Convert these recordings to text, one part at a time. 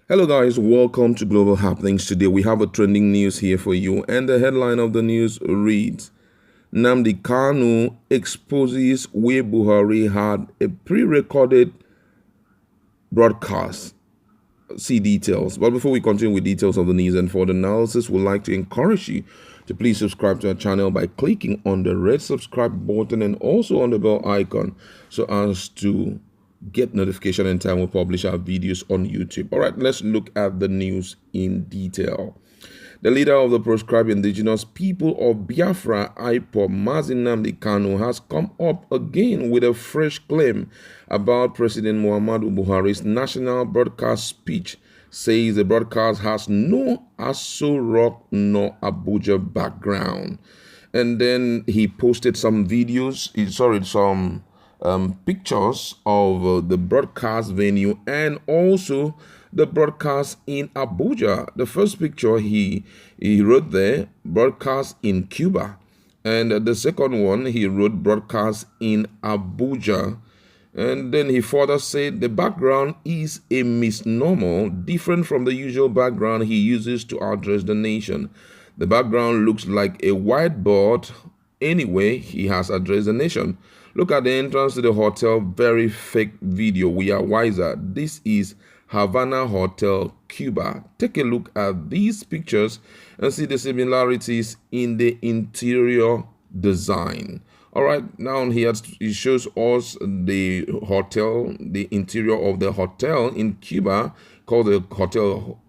Hello guys, welcome to Global Happenings. Today we have a trending news here for you, and the headline of the news reads: Nnamdi Kanu exposes where Buhari had a pre-recorded broadcast. See details. But before we continue with details of the news and for the analysis, we'd like to encourage you to please subscribe to our channel by clicking on the red subscribe button and also on the bell icon so as to get notification anytime we publish our videos on YouTube. All right, let's look at the news in detail. The leader of the proscribed indigenous people of Biafra, IPOB, Nnamdi Kanu, has come up again with a fresh claim about President Muhammadu Buhari's national broadcast speech. Says the broadcast has no Aso Rock nor Abuja background. And then he posted some videos, some pictures of the broadcast venue and also the broadcast in Abuja. The first picture he wrote there, broadcast in Cuba, and the second one he wrote broadcast in Abuja. And then he further said the background is a misnomer, different from the usual background he uses to address the nation. The background looks like a whiteboard. Anyway, he has addressed the nation. Look at the entrance to the hotel, very fake video. We are wiser. This is Havana Hotel, Cuba. Take a look at these pictures and see the similarities in the interior design. All right, now he shows us the hotel, the interior of the hotel in Cuba called the Hotel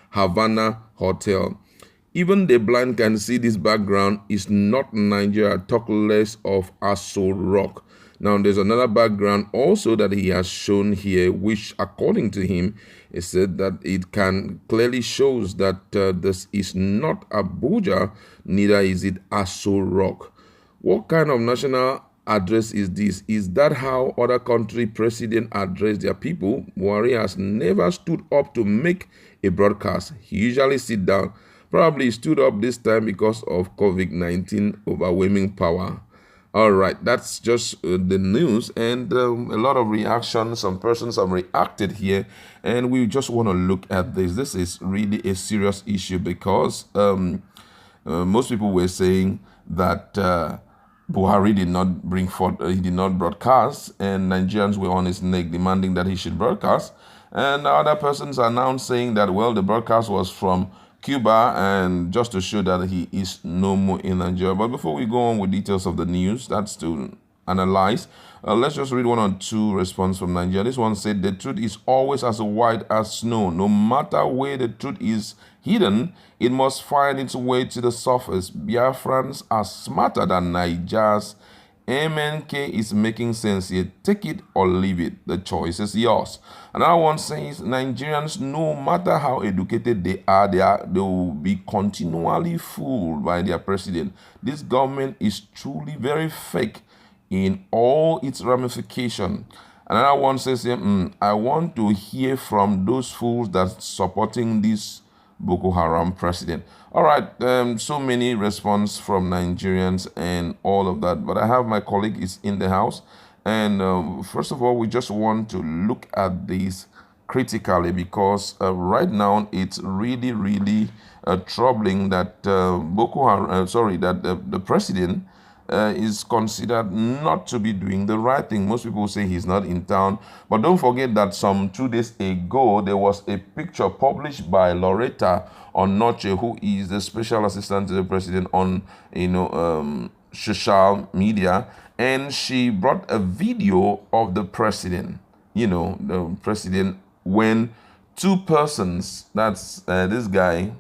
Havana Hotel. Even the blind can see this background is not Nigeria, talk less of Aso Rock. Now, there's another background also that he has shown here, which, according to him, he said that it can clearly shows that this is not Abuja, neither is it Aso Rock. What kind of national address is this? Is that how other country presidents address their people? Buhari has never stood up to make a broadcast. He usually sit down. Probably stood up this time because of COVID-19 overwhelming power. All right, that's just the news and a lot of reactions. Some persons have reacted here, and we just want to look at this. This is really a serious issue because most people were saying that Buhari did not bring forth, he did not broadcast, and Nigerians were on his neck demanding that he should broadcast. And other persons are now saying that, well, the broadcast was from Cuba, and just to show that he is no more in Nigeria. But before we go on with details of the news, that's to analyze. Let's just read one or two responses from Nigeria. This one said, the truth is always as white as snow. No matter where the truth is hidden, it must find its way to the surface. Biafrans are smarter than Nigerians. MNK is making sense here. Take it or leave it. The choice is yours. Another one says Nigerians, no matter how educated they will be continually fooled by their president. This government is truly very fake in all its ramifications. Another one says, I want to hear from those fools that supporting this Boko Haram president. All right, so many response from Nigerians and all of that. But I have my colleague is in the house. And first of all, we just want to look at this critically because right now it's really, really troubling that Boko Haram, that the president is considered not to be doing the right thing. Most people say he's not in town, but don't forget that some 2 days ago there was a picture published by Loretta Onoche, who is the special assistant to the president on social media, and she brought a video of the president. The president when two persons, that's this guy,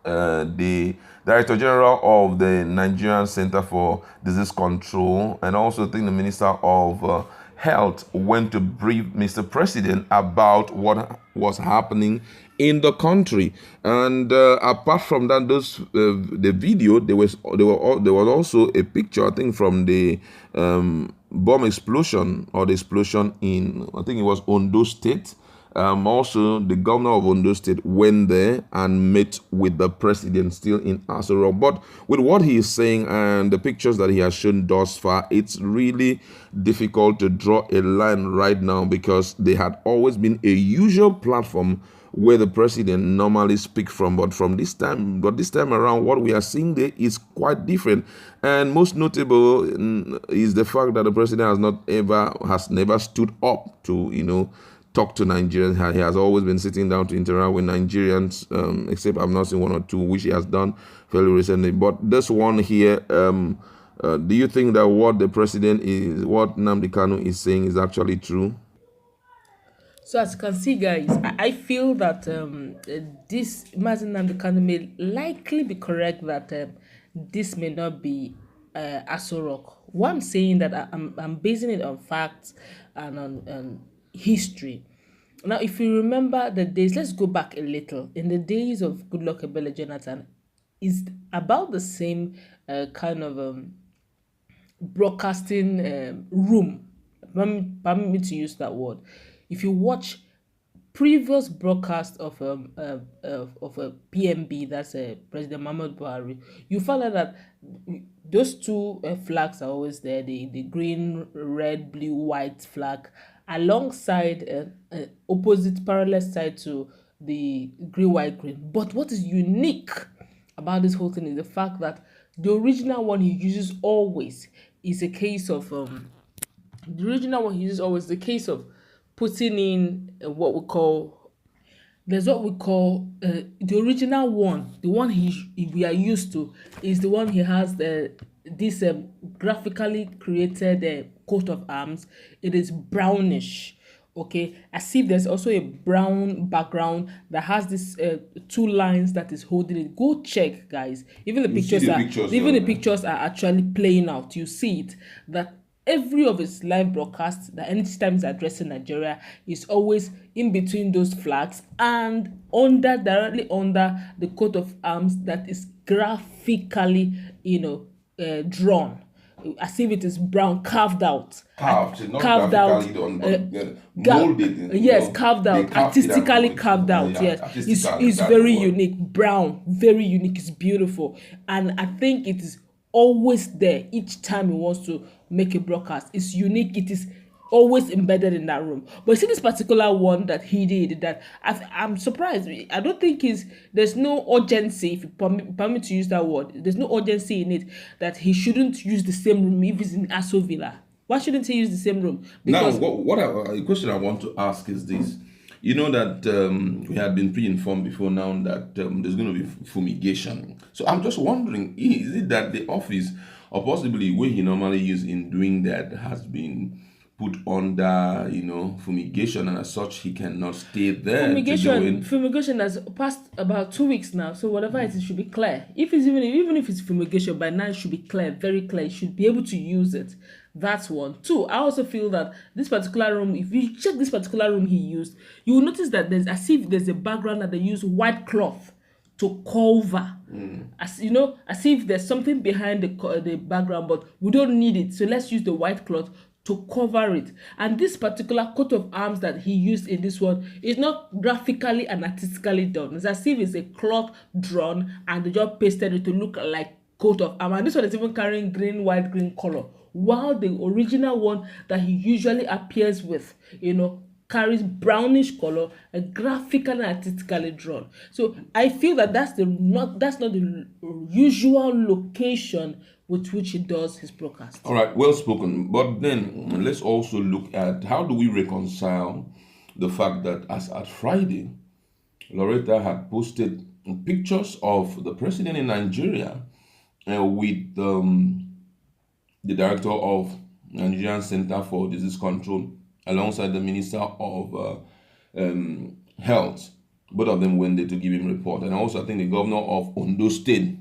the Director General of the Nigerian Center for Disease Control, and also I think the Minister of Health went to brief Mr. President about what was happening in the country. And apart from that, the video, there was also a picture, I think, from the bomb explosion or the explosion in, I think it was Ondo State. Also, the governor of Ondo State went there and met with the president still in Aso Rock. But with what he is saying and the pictures that he has shown thus far, it's really difficult to draw a line right now, because they had always been a usual platform where the president normally speak from. But this time around, what we are seeing there is quite different. And most notable is the fact that the president has never stood up to, talk to Nigerians. He has always been sitting down to interact with Nigerians, except I've not seen one or two, which he has done fairly recently. But this one here, do you think that what what Nnamdi Kanu is saying is actually true? So as you can see, guys, I feel that this Mazen Nnamdi Kanu may likely be correct that this may not be Aso Rock. What I'm saying that I'm basing it on facts and on history. Now, if you remember the days, let's go back a little. In the days of Goodluck Ebele Jonathan, is about the same kind of broadcasting room. Permit me to use that word. If you watch previous broadcast of a PMB, that's President Muhammad Buhari, you find out that those two flags are always there, the green, red, blue, white flag, alongside opposite parallel side to the green, white, green. But what is unique about this whole thing is the fact that the original one he uses always is a case of the original one he uses always the case of putting in what we call the original one. The one we are used to is the one he has this graphically created coat of arms. It is brownish, okay, as if there's also a brown background that has this two lines that is holding it. Go check, guys. Even the pictures are actually playing out. You see it, that every of his live broadcasts, that anytime he's addressing Nigeria, is always in between those flags and directly under the coat of arms that is graphically drawn, as if it is brown, carved out, not carved out, molded. Yes, carved out, artistically carved out. Yeah, yes, it's very unique, brown, very unique. It's beautiful, and I think it is always there each time he wants to make a broadcast. It's unique. It is always embedded in that room. But you see this particular one that he did, that I'm surprised. I don't think there's no urgency, if you permit me to use that word. There's no urgency in it that he shouldn't use the same room if he's in Aso Villa. Why shouldn't he use the same room? Because now, a question I want to ask is this. You know that we had been pre-informed before now that there's going to be fumigation. So I'm just wondering, is it that the office, or possibly where he normally used in doing that, has been put under, fumigation, and as such he cannot stay there? Fumigation has passed about 2 weeks now, so whatever it is should be clear. If it's even if it's fumigation, by now it should be clear, very clear. You should be able to use it. That's one. Two, I also feel that this particular room, if you check this particular room he used, you will notice that there's as if there's a background that they use white cloth to cover. As if there's something behind the background, but we don't need it, so let's use the white cloth to cover it. And this particular coat of arms that he used in this one is not graphically and artistically done. It's as if it's a cloth drawn and they just pasted it to look like coat of arms. And this one is even carrying green, white, green color, while the original one that he usually appears with, carries brownish color, graphically and artistically drawn. So I feel that that's not the usual location with which he does his broadcast. All right, well spoken. But then let's also look at how do we reconcile the fact that as at Friday, Loretta had posted pictures of the president in Nigeria with the director of Nigerian Center for Disease Control alongside the Minister of Health. Both of them went there to give him a report. And also I think the governor of Ondo State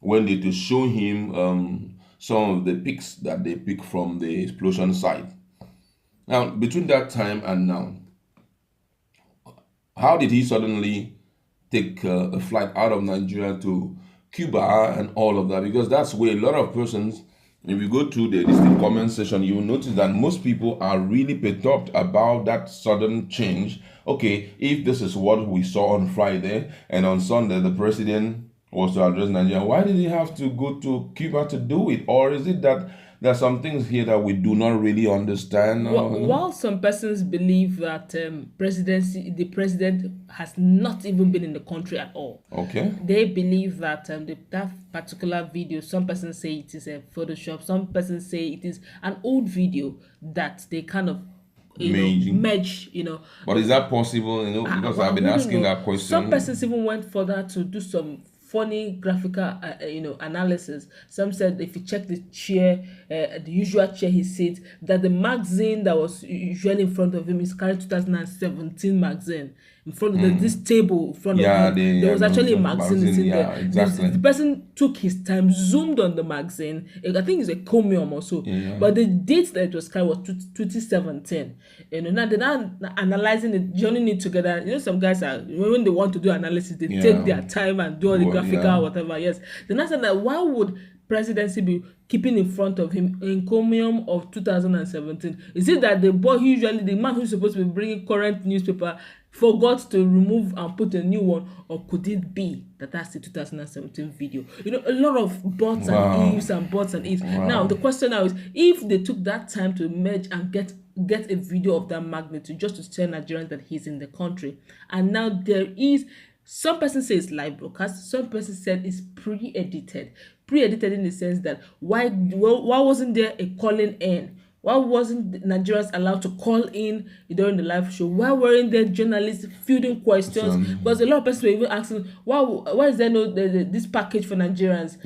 went there to show him some of the pics that they picked from the explosion site. Now, between that time and now, how did he suddenly take a flight out of Nigeria to Cuba and all of that? Because that's where a lot of persons If you go to the comment section, you will notice that most people are really perturbed about that sudden change. Okay, if this is what we saw on Friday and on Sunday the president was to address Nigeria, why did he have to go to Cuba to do it? Or is it that there are some things here that we do not really understand? While some persons believe that the president has not even been in the country at all, Okay. they believe that that particular video, some persons say it is a Photoshop, some persons say it is an old video that they kind of merge, But is that possible? Because I've been asking that question. Some persons even went further to do some funny graphical analysis. Some said if you check the chair, the usual chair he sits, that the magazine that was usually in front of him is carried 2017 magazine. In front of this table in front of him, there was actually a magazine in there. Exactly. The person took his time, zoomed on the magazine. I think it's a comium or so. But the date that it was carried was 2017. Now they're not analyzing it, joining it together. Some guys are, when they want to do analysis, they take their time and do all the graphical whatever. Yes. Then I said that why would presidency be keeping in front of him encomium of 2017? Is it that the man who's supposed to be bringing current newspaper forgot to remove and put a new one, or could it be that that's the 2017 video? A lot of buts and ifs and buts and ifs. Now the question now is, if they took that time to merge and get a video of that magnitude just to tell Nigerians that he's in the country, and now there is some person say it's live broadcast, some person said it's pre-edited in the sense that why wasn't there a calling in? Why wasn't Nigerians allowed to call in during the live show? Why weren't there journalists fielding questions? Because a lot of people were even asking, why is there no this package for Nigerians?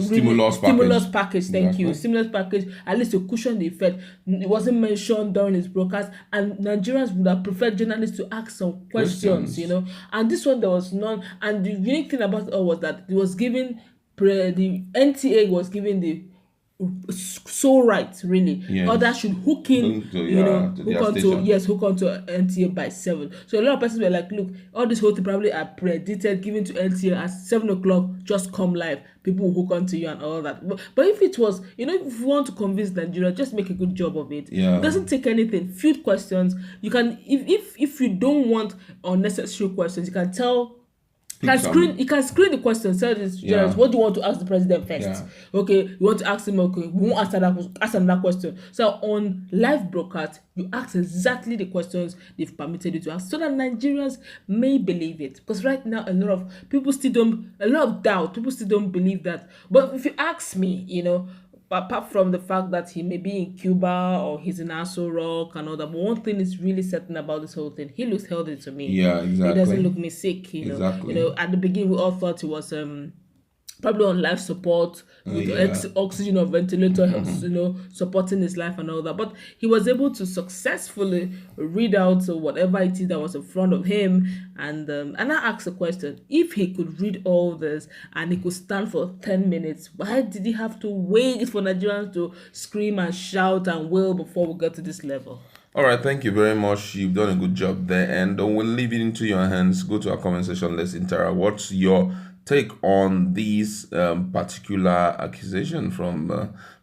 Stimulus package. Thank you. Stimulus package, at least to cushion the effect. It wasn't mentioned during his broadcast, and Nigerians would have preferred journalists to ask some questions. And this one there was none. And the unique thing about it all was that it was given the NTA was given the sole right, really. Others should hook in, hook onto NTA by 7. So a lot of persons were like, look, all this whole thing probably are pre-edited, given to NTA at 7 o'clock, just come live, people will hook onto you and all that. But if it was, if you want to convince Nigeria, just make a good job of it. It doesn't take anything. Field questions, you can, if you don't want unnecessary questions, you can tell. You can screen the questions. Tell this journalist, what do you want to ask the president first? Okay, you want to ask him, okay, we won't ask another question. So on live broadcast, you ask exactly the questions they've permitted you to ask, so that Nigerians may believe it. Because right now, a lot of doubt, people still don't believe that. But if you ask me, apart from the fact that he may be in Cuba or he's in Aso Rock and all that, but one thing is really certain about this whole thing: he looks healthy to me. Yeah, exactly. He doesn't look me sick. Exactly. At the beginning we all thought he was probably on life support with oxygen or ventilator, supporting his life and all that. But he was able to successfully read out whatever it is that was in front of him. And I asked a question: if he could read all this and he could stand for 10 minutes, why did he have to wait for Nigerians to scream and shout and wail before we got to this level? All right, thank you very much. You've done a good job there, and we'll leave it into your hands. Go to our comment section. Let's interact. What's your take on these particular accusation from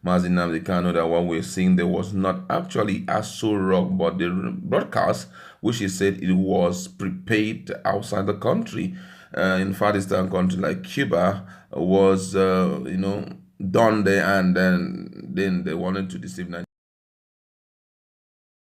Nnamdi Kanu, that what we're seeing there was not actually Aso Rock, but the broadcast, which he said it was prepaid outside the country, in Far Eastern country like Cuba, was done there, and then they wanted to deceive Nigeria.